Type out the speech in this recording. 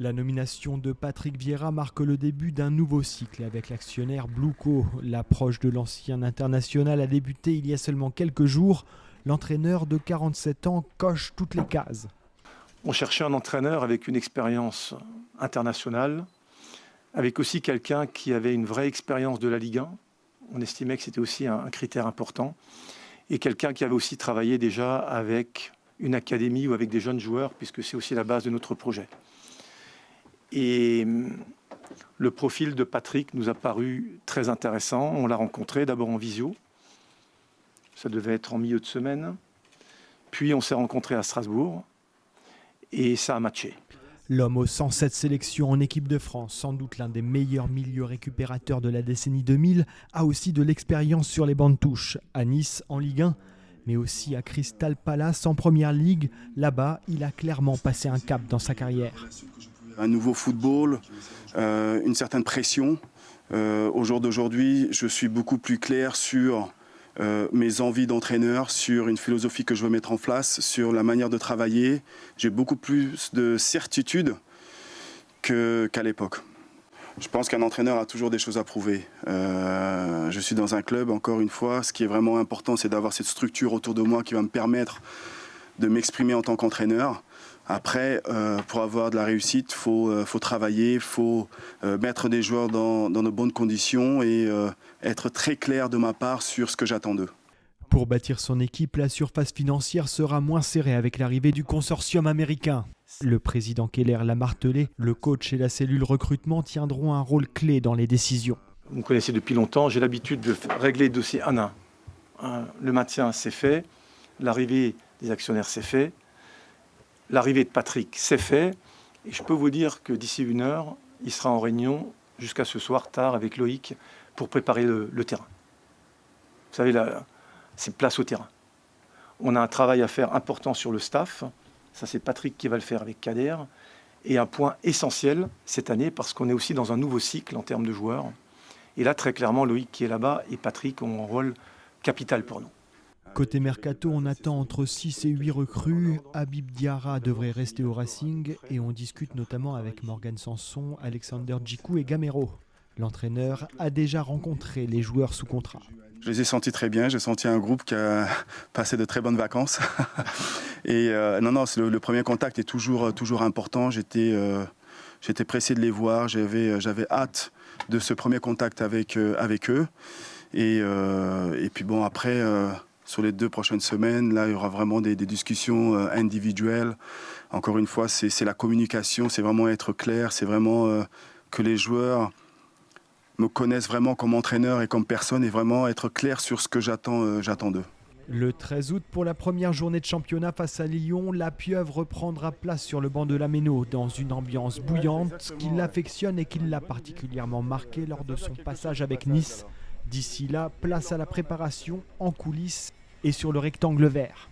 La nomination de Patrick Vieira marque le début d'un nouveau cycle avec l'actionnaire Blueco. L'approche de l'ancien international a débuté il y a seulement quelques jours. L'entraîneur de 47 ans coche toutes les cases. On cherchait un entraîneur avec une expérience internationale, avec aussi quelqu'un qui avait une vraie expérience de la Ligue 1. On estimait que c'était aussi un critère important. Et quelqu'un qui avait aussi travaillé déjà avec une académie ou avec des jeunes joueurs, puisque c'est aussi la base de notre projet. Et le profil de Patrick nous a paru très intéressant. On l'a rencontré d'abord en visio. Ça devait être en milieu de semaine. Puis on s'est rencontrés à Strasbourg et ça a matché. L'homme aux 107 sélections en équipe de France, sans doute l'un des meilleurs milieux récupérateurs de la décennie 2000, a aussi de l'expérience sur les bancs de touche. À Nice en Ligue 1, mais aussi à Crystal Palace en Première Ligue. Là-bas, il a clairement passé un cap dans sa carrière. Un nouveau football, une certaine pression. Au jour d'aujourd'hui, je suis beaucoup plus clair sur mes envies d'entraîneur, sur une philosophie que je veux mettre en place, sur la manière de travailler. J'ai beaucoup plus de certitude qu'à l'époque. Je pense qu'un entraîneur a toujours des choses à prouver. Je suis dans un club, encore une fois, ce qui est vraiment important, c'est d'avoir cette structure autour de moi qui va me permettre de m'exprimer en tant qu'entraîneur. Après, pour avoir de la réussite, il faut travailler, il faut mettre des joueurs dans de bonnes conditions et être très clair de ma part sur ce que j'attends d'eux. Pour bâtir son équipe, la surface financière sera moins serrée avec l'arrivée du consortium américain. Le président Keller l'a martelé, le coach et la cellule recrutement tiendront un rôle clé dans les décisions. Vous me connaissez depuis longtemps, j'ai l'habitude de régler les dossiers un à un. Le maintien, c'est fait. L'arrivée des actionnaires, c'est fait. L'arrivée de Patrick, c'est fait. Et je peux vous dire que d'ici 1 heure, il sera en réunion jusqu'à ce soir tard avec Loïc pour préparer le terrain. Vous savez, là, c'est place au terrain. On a un travail à faire important sur le staff. Ça, c'est Patrick qui va le faire avec Kader. Et un point essentiel cette année, parce qu'on est aussi dans un nouveau cycle en termes de joueurs. Et là, très clairement, Loïc qui est là-bas et Patrick ont un rôle capital pour nous. Côté Mercato, on attend entre 6 et 8 recrues. Habib Diarra devrait rester au Racing et on discute notamment avec Morgan Sanson, Alexander Djikou et Gamero. L'entraîneur a déjà rencontré les joueurs sous contrat. Je les ai sentis très bien, j'ai senti un groupe qui a passé de très bonnes vacances. Et le premier contact est toujours important. J'étais pressé de les voir, j'avais hâte de ce premier contact avec eux. Et puis bon, après... Sur les 2 prochaines semaines, là, il y aura vraiment des discussions individuelles. Encore une fois, c'est la communication, c'est vraiment être clair, c'est vraiment que les joueurs me connaissent vraiment comme entraîneur et comme personne et vraiment être clair sur ce que j'attends d'eux. Le 13 août, pour la première journée de championnat face à Lyon, la pieuvre prendra place sur le banc de la Méno dans une ambiance bouillante qui l'affectionne et qui l'a particulièrement marqué lors de son passage avec Nice. D'ici là, place à la préparation en coulisses et sur le rectangle vert.